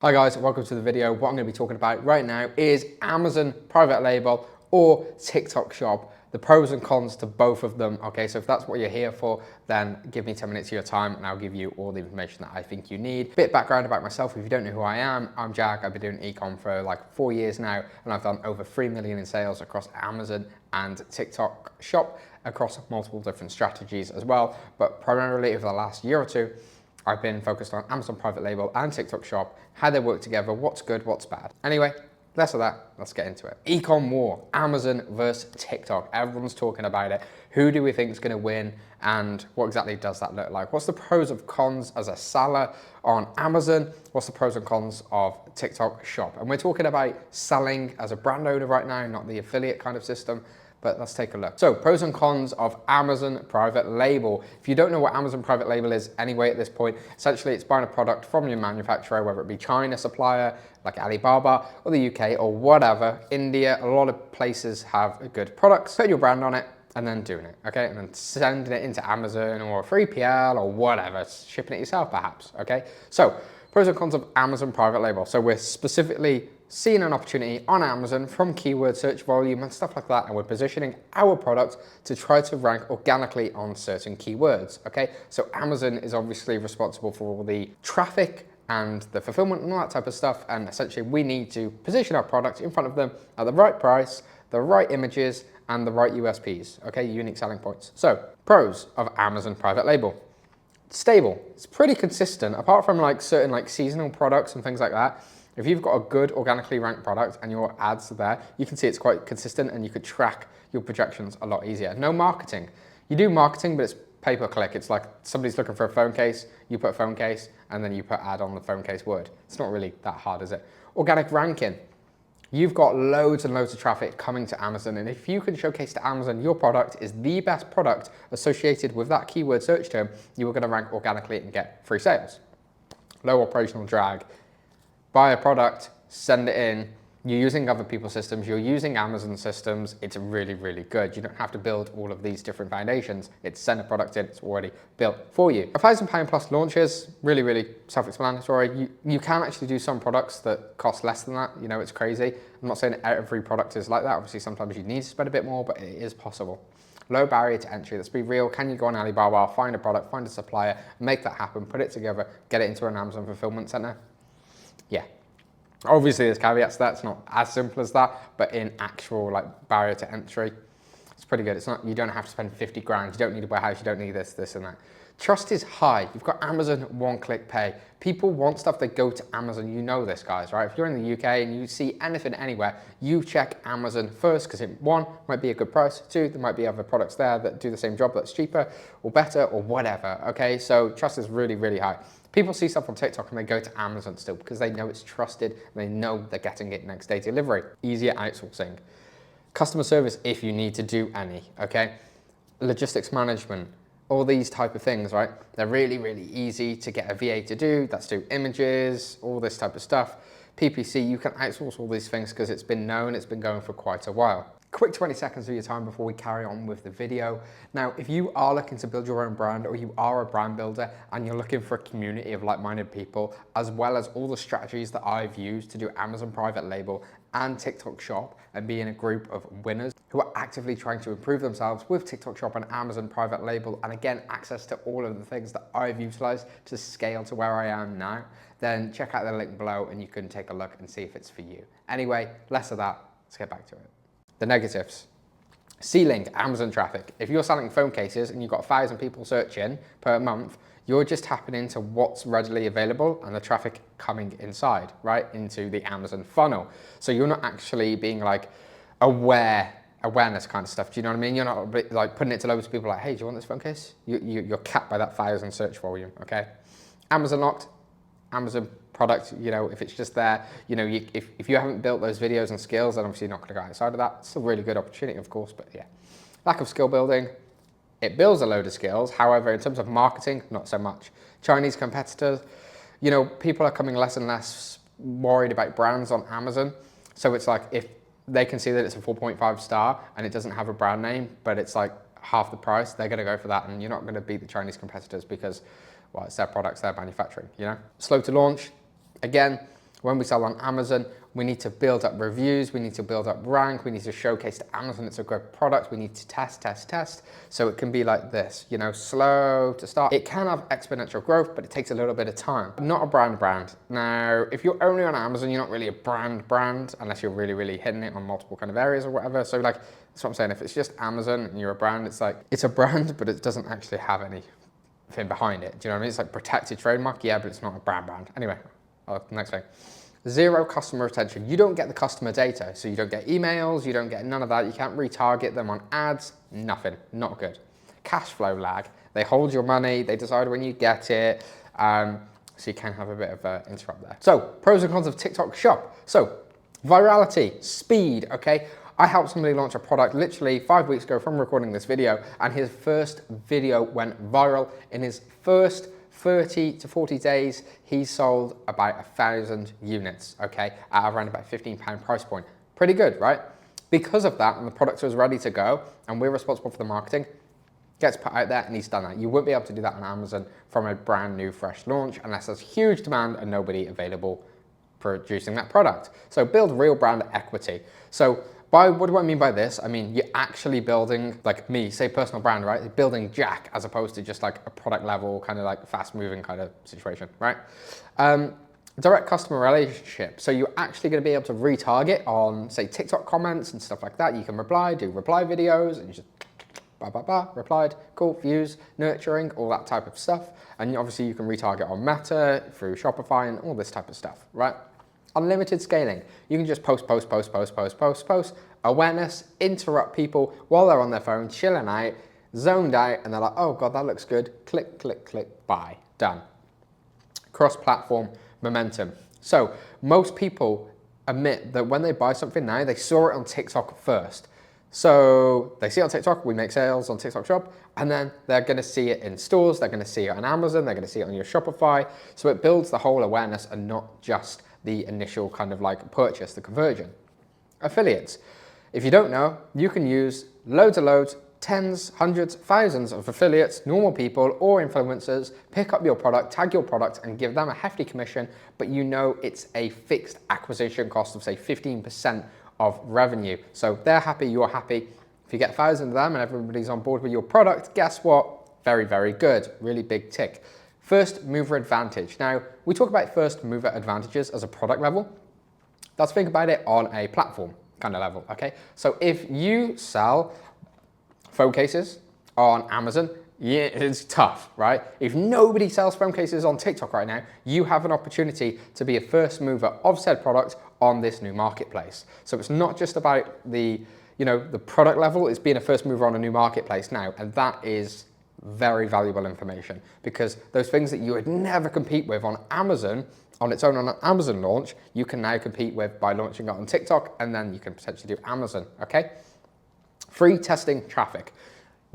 Hi guys, welcome to the video. What I'm going to be talking about right now is Amazon private label or TikTok shop, the pros and cons to both of them. Okay, so if that's what you're here for, then give me 10 minutes of your time and I'll give you all the information that I think you need. Bit of background about myself, if you don't know who I am, I'm Jack. I've been doing e-com for like 4 years now and I've done over 3 million in sales across Amazon and TikTok shop across multiple different strategies as well. But primarily over the last year or two, I've been focused on Amazon private label and TikTok shop, how they work together, what's good, what's bad. Anyway, less of that, let's get into it. Ecom war, Amazon versus TikTok. Everyone's talking about it. Who do we think is going to win and what exactly does that look like? What's the pros and cons as a seller on Amazon? What's the pros and cons of TikTok shop? And we're talking about selling as a brand owner right now, not the affiliate kind of system. But let's take a look. So pros and cons of Amazon private label. If you don't know what Amazon private label is anyway at this point, essentially it's buying a product from your manufacturer, whether it be China supplier like Alibaba or the UK or whatever, India, a lot of places have good products, put your brand on it and then doing it, okay? And then sending it into Amazon or 3PL or whatever, shipping it yourself perhaps, okay? So pros and cons of Amazon private label. So we're specifically seeing an opportunity on Amazon from keyword search volume and stuff like that, and we're positioning our product to try to rank organically on certain keywords, okay? So Amazon is obviously responsible for all the traffic and the fulfillment and all that type of stuff, and essentially we need to position our product in front of them at the right price, the right images, and the right USPs, okay, unique selling points. So, pros of Amazon private label. Stable, it's pretty consistent, apart from like certain like seasonal products and things like that. If you've got a good organically ranked product and your ads are there, you can see it's quite consistent and you could track your projections a lot easier. No marketing. You do marketing, but it's pay-per-click. It's like somebody's looking for a phone case, you put a phone case, and then you put ad on the phone case word. It's not really that hard, is it? Organic ranking. You've got loads and loads of traffic coming to Amazon, and if you can showcase to Amazon your product is the best product associated with that keyword search term, you are going to rank organically and get free sales. Low operational drag. Buy a product, send it in, you're using other people's systems, you're using Amazon systems, it's really, really good. You don't have to build all of these different foundations. It's send a product in, it's already built for you. £1,000 plus launches, really, really self-explanatory. You can actually do some products that cost less than that, you know, it's crazy. I'm not saying every product is like that, obviously sometimes you need to spend a bit more, but it is possible. Low barrier to entry, let's be real. Can you go on Alibaba, find a product, find a supplier, make that happen, put it together, get it into an Amazon fulfillment center? Yeah. Obviously there's caveats to that, it's not as simple as that, but in actual like barrier to entry, it's pretty good. It's not, you don't have to spend 50 grand, you don't need a warehouse, you don't need this, this and that. Trust is high. You've got Amazon one-click pay. People want stuff, they go to Amazon. You know this, guys, right? If you're in the UK and you see anything anywhere, you check Amazon first because it, one, might be a good price. Two, there might be other products there that do the same job that's cheaper or better or whatever, okay? So trust is really, really high. People see stuff on TikTok and they go to Amazon still because they know it's trusted and they know they're getting it next day delivery. Easier outsourcing. Customer service if you need to do any, okay? Logistics management, all these type of things, right? They're really, really easy to get a VA to do. That's do images, all this type of stuff. PPC, you can outsource all these things because it's been known, it's been going for quite a while. Quick 20 seconds of your time before we carry on with the video. Now, if you are looking to build your own brand or you are a brand builder and you're looking for a community of like-minded people, as well as all the strategies that I've used to do Amazon private label and TikTok shop and be in a group of winners who are actively trying to improve themselves with TikTok shop and Amazon private label, and again, access to all of the things that I've utilized to scale to where I am now, then check out the link below and you can take a look and see if it's for you. Anyway, less of that, let's get back to it. The negatives. Ceiling Amazon traffic. If you're selling phone cases and you've got 1,000 people searching per month, you're just tapping into what's readily available and the traffic coming inside, right, into the Amazon funnel. So you're not actually being like awareness kind of stuff. Do you know what I mean? You're not like putting it to loads of people like, hey, do you want this phone case? You're capped by that 1,000 search volume, okay? Amazon locked. Amazon product, you know, if it's just there, you know, if you haven't built those videos and skills, then obviously you're not going to go outside of that. It's a really good opportunity, of course, but yeah. Lack of skill building. It builds a load of skills. However, in terms of marketing, not so much. Chinese competitors, you know, people are coming less and less worried about brands on Amazon. So it's like if they can see that it's a 4.5 star and it doesn't have a brand name, but it's like half the price, they're going to go for that, and you're not going to beat the Chinese competitors because, well, it's their products they're manufacturing, you know? Slow to launch. Again, When we sell on Amazon, we need to build up reviews, we need to build up rank, we need to showcase to Amazon it's a great product, we need to test. So it can be like this, you know, slow to start. It can have exponential growth, but it takes a little bit of time. Not a brand. Now, if you're only on Amazon, you're not really a brand, unless you're really hitting it on multiple kind of areas or whatever. So like, that's what I'm saying. If it's just Amazon and you're a brand, it's like, it's a brand, but it doesn't actually have anything behind it. Do you know what I mean? It's like protected trademark, yeah, but it's not a brand. Anyway, next thing. Zero customer retention. You don't get the customer data, so you don't get emails, you don't get none of that. You can't retarget them on ads, nothing, not good. Cash flow lag. They hold your money, they decide when you get it, so you can have a bit of an interrupt there. So, pros and cons of TikTok Shop. So, virality, speed, okay? I helped somebody launch a product literally 5 weeks ago from recording this video, and his first video went viral. In his first 30 to 40 days, he sold about 1,000 units, okay, at around about £15 price point. Pretty good, right? Because of that, and the product was ready to go, and we're responsible for the marketing, gets put out there, and he's done that. You wouldn't be able to do that on Amazon from a brand new, fresh launch, unless there's huge demand and nobody available producing that product. So build real brand equity. So what do I mean by this? I mean, you're actually building, like me, say personal brand, right? You're building Jack as opposed to just like a product level, kind of like fast moving kind of situation, right? Direct customer relationship. So you're actually going to be able to retarget on, say, TikTok comments and stuff like that. You can do reply videos, and you just replied, cool, views, nurturing, all that type of stuff. And obviously you can retarget on Meta through Shopify and all this type of stuff, right? Unlimited scaling. You can just post. Awareness, interrupt people while they're on their phone, chilling out, zoned out, and they're like, oh God, that looks good. Click, buy, done. Cross-platform momentum. So most people admit that when they buy something now, they saw it on TikTok first. So they see it on TikTok, we make sales on TikTok Shop, and then they're gonna see it in stores, they're gonna see it on Amazon, they're gonna see it on your Shopify. So it builds the whole awareness and not just the initial kind of like purchase, the conversion. Affiliates. If you don't know, you can use loads, tens, hundreds, thousands of affiliates, normal people or influencers, pick up your product, tag your product and give them a hefty commission, but you know it's a fixed acquisition cost of say 15% of revenue. So they're happy, you're happy. If you get 1,000 of them and everybody's on board with your product, guess what? Very good, really big tick. First mover advantage. Now, we talk about first mover advantages as a product level. Let's think about it on a platform kind of level, okay? So if you sell phone cases on Amazon, yeah, it's tough, right? If nobody sells phone cases on TikTok right now, you have an opportunity to be a first mover of said product on this new marketplace. So it's not just about the product level, it's being a first mover on a new marketplace now, and that is very valuable information because those things that you would never compete with on Amazon on its own on an Amazon launch, you can now compete with by launching it on TikTok, and then you can potentially do Amazon, okay? Free testing traffic.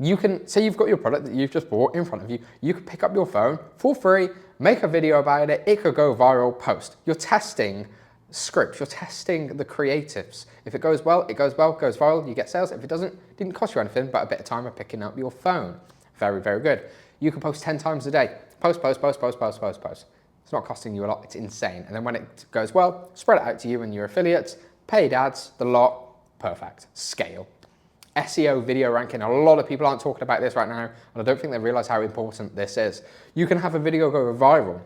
You can say you've got your product that you've just bought in front of you, you can pick up your phone for free, make a video about it, it could go viral, post. You're testing scripts, you're testing the creatives. If it goes well, goes viral, you get sales. If it doesn't, it didn't cost you anything but a bit of time of picking up your phone. Very good. You can post 10 times a day. Post. It's not costing you a lot, it's insane. And then when it goes well, spread it out to you and your affiliates, paid ads, the lot, perfect, scale. SEO video ranking, a lot of people aren't talking about this right now, and I don't think they realize how important this is. You can have a video go viral,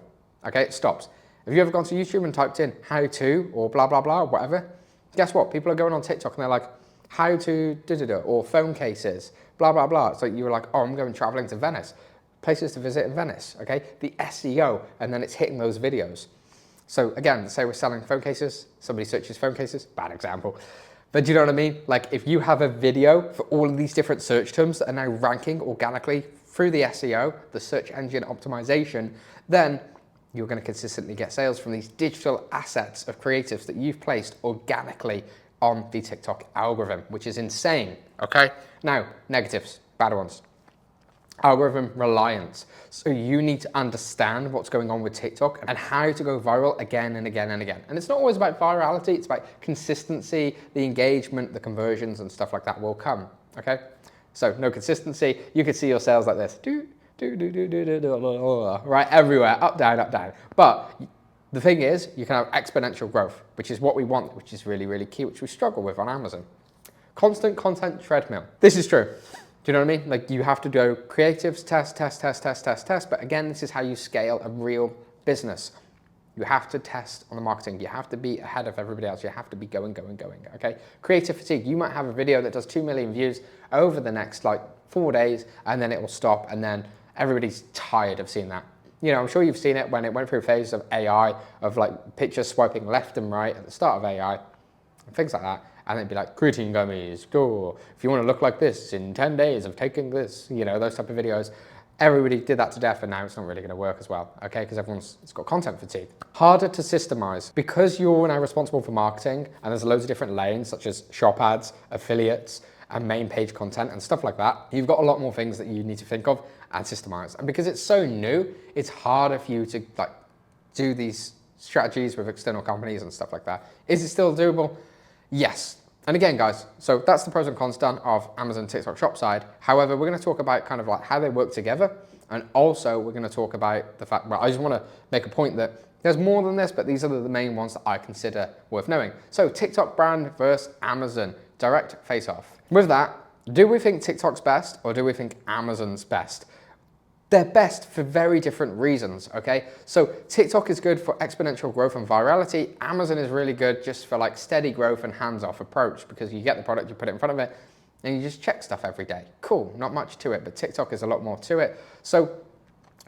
okay, it stops. Have you ever gone to YouTube and typed in how to or blah, blah, blah, or whatever? Guess what? People are going on TikTok and they're like, how to or phone cases, blah, blah, blah. So you were like, oh, I'm going traveling to Venice. Places to visit in Venice, okay? The SEO, and then it's hitting those videos. So again, say we're selling phone cases, somebody searches phone cases, bad example. But do you know what I mean? Like if you have a video for all of these different search terms that are now ranking organically through the SEO, the search engine optimization, then you're going to consistently get sales from these digital assets of creatives that you've placed organically on the TikTok algorithm, which is insane, okay? Now, negatives, bad ones. Algorithm reliance. So you need to understand what's going on with TikTok and how to go viral again and again and again. And it's not always about virality, it's about consistency, the engagement, the conversions and stuff like that will come, okay? So no consistency, you could see your sales like this, right, everywhere, up, down, up, down. But The thing is, you can have exponential growth, which is what we want, which is really, really key, which we struggle with on Amazon. Constant content treadmill. This is true. Do you know what I mean? Like, you have to do creatives, test. But again, this is how you scale a real business. You have to test on the marketing. You have to be ahead of everybody else. You have to be going, okay? Creative fatigue. You might have a video that does 2 million views over the next like 4 days, and then it will stop, and then everybody's tired of seeing that. You know, I'm sure you've seen it when it went through a phase of AI, of like pictures swiping left and right at the start of AI, and things like that. And it'd be like, creatine gummies, go. If you want to look like this in 10 days of taking this, you know, those type of videos. Everybody did that to death, and now it's not really going to work as well, okay? Because it's got content fatigue. Harder to systemize. Because you're now responsible for marketing, and there's loads of different lanes, such as shop ads, affiliates, and main page content, and stuff like that, you've got a lot more things that you need to think of and systemize. And because it's so new, it's harder for you to like do these strategies with external companies and stuff like that. Is it still doable? Yes. And again, guys, so that's the pros and cons done of Amazon TikTok shop side. However, we're going to talk about kind of like how they work together. And also we're going to talk about the fact, well, I just want to make a point that there's more than this, but these are the main ones that I consider worth knowing. So TikTok brand versus Amazon, direct face-off. With that, do we think TikTok's best or do we think Amazon's best? They're best for very different reasons, okay? So TikTok is good for exponential growth and virality. Amazon is really good just for like steady growth and hands-off approach, because you get the product, you put it in front of it, and you just check stuff every day. Cool, not much to it, but TikTok is a lot more to it. So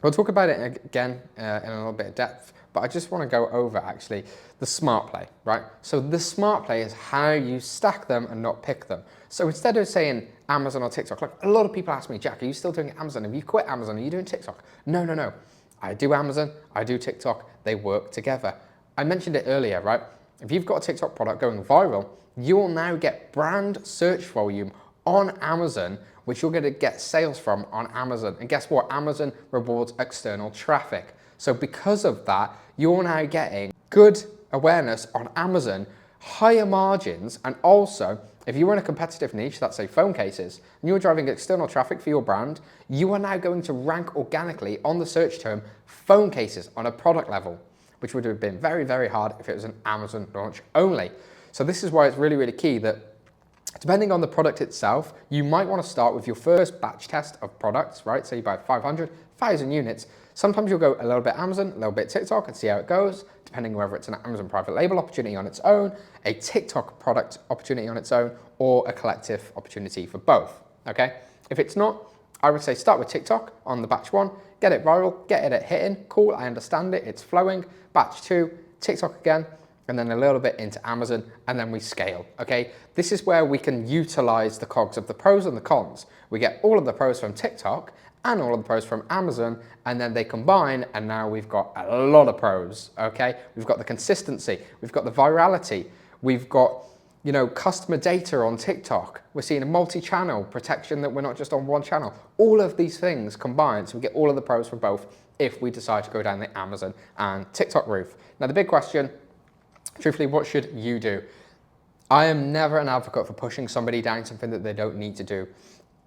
we'll talk about it again in a little bit of depth, but I just want to go over actually the smart play, right? So the smart play is how you stack them and not pick them. So instead of saying Amazon or TikTok, like a lot of people ask me, Jack, are you still doing Amazon? Have you quit Amazon? Are you doing TikTok? No. I do Amazon, I do TikTok, they work together. I mentioned it earlier, right? If you've got a TikTok product going viral, you will now get brand search volume on Amazon, which you're going to get sales from on Amazon. And guess what? Amazon rewards external traffic. So because of that, you're now getting good awareness on Amazon, higher margins, and also if you were in a competitive niche, that's say phone cases, and you're driving external traffic for your brand, you are now going to rank organically on the search term phone cases on a product level, which would have been very, very hard if it was an Amazon launch only. So this is why it's really, really key that depending on the product itself, you might want to start with your first batch test of products, right? So you buy 500, 1,000 units. Sometimes you'll go a little bit Amazon, a little bit TikTok and see how it goes, depending whether it's an Amazon private label opportunity on its own, a TikTok product opportunity on its own, or a collective opportunity for both, okay? If it's not, I would say start with TikTok on the batch one, get it viral, get it hitting, cool, I understand it, it's flowing. Batch two, TikTok again, and then a little bit into Amazon, and then we scale, okay? This is where we can utilize the cogs of the pros and the cons. We get all of the pros from TikTok and all of the pros from Amazon, and then they combine, and now we've got a lot of pros, okay? We've got the consistency, we've got the virality, we've got, you know, customer data on TikTok. We're seeing a multi-channel protection that we're not just on one channel. All of these things combined, so we get all of the pros from both if we decide to go down the Amazon and TikTok route. Now the big question, truthfully, what should you do? I am never an advocate for pushing somebody down something that they don't need to do.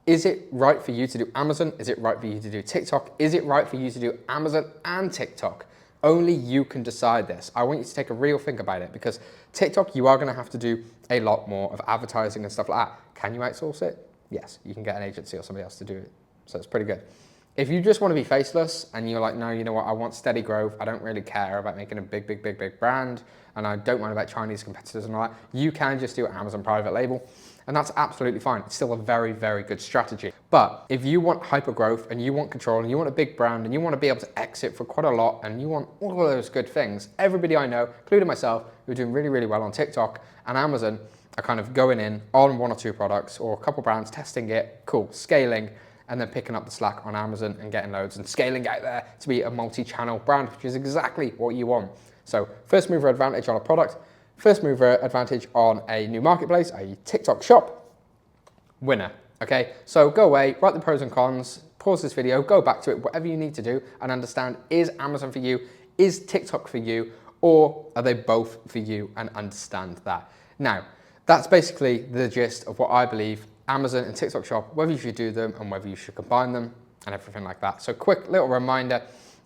Is it right for you to do Amazon? Is it right for you to do TikTok? Is it right for you to do Amazon and TikTok? Only you can decide this. I want you to take a real think about it, because TikTok, you are going to have to do a lot more of advertising and stuff like that. Can you outsource it? Yes, you can get an agency or somebody else to do it. So it's pretty good. If you just want to be faceless and you're like, no, you know what, I want steady growth, I don't really care about making a big brand, and I don't mind about Chinese competitors and all that, you can just do Amazon private label, and that's absolutely fine. It's still a very, very good strategy. But if you want hyper growth and you want control and you want a big brand and you want to be able to exit for quite a lot and you want all of those good things, everybody I know, including myself, who are doing really, really well on TikTok and Amazon, are kind of going in on one or two products or a couple brands, testing it, cool, scaling, and then picking up the slack on Amazon and getting loads and scaling out there to be a multi-channel brand, which is exactly what you want. So first mover advantage on a product, first mover advantage on a new marketplace, a TikTok shop, winner, okay? So go away, write the pros and cons, pause this video, go back to it, whatever you need to do, and understand, is Amazon for you, is TikTok for you, or are they both for you, and understand that. Now, that's basically the gist of what I believe Amazon and TikTok shop, whether you should do them and whether you should combine them and everything like that. So quick little reminder,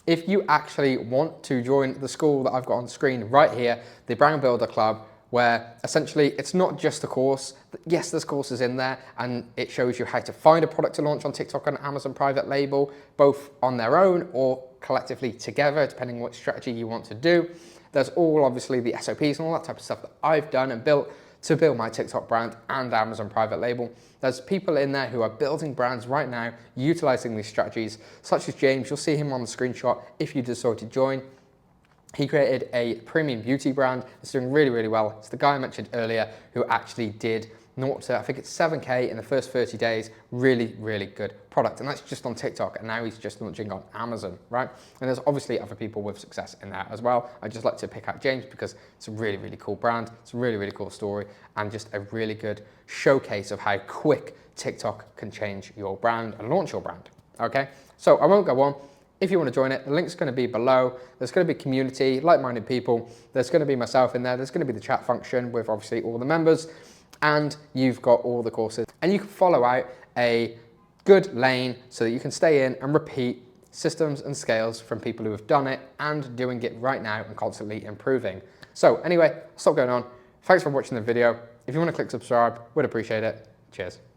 If you actually want to join the school that I've got on screen right here, the Brand Builder Club, where essentially it's not just a course. Yes, there's courses in there and it shows you how to find a product to launch on TikTok and Amazon private label, both on their own or collectively together, depending on what strategy you want to do. There's all obviously the SOPs and all that type of stuff that I've done and built to build my TikTok brand and Amazon private label. There's people in there who are building brands right now, utilizing these strategies, such as James. You'll see him on the screenshot if you decide to join. He created a premium beauty brand. It's doing really, really well. It's the guy I mentioned earlier who actually did 0 to, I think it's 7K in the first 30 days. Really, really good product. And that's just on TikTok. And now he's just launching on Amazon, right? And there's obviously other people with success in that as well. I just like to pick out James because it's a really, really cool brand. It's a really, really cool story and just a really good showcase of how quick TikTok can change your brand and launch your brand, okay? So I won't go on. If you want to join it, the link's going to be below. There's going to be community, like-minded people. There's going to be myself in there. There's going to be the chat function with obviously all the members, and you've got all the courses. And you can follow out a good lane so that you can stay in and repeat systems and scales from people who have done it and doing it right now and constantly improving. So anyway, I'll stop going on. Thanks for watching the video. If you want to click subscribe, would appreciate it. Cheers.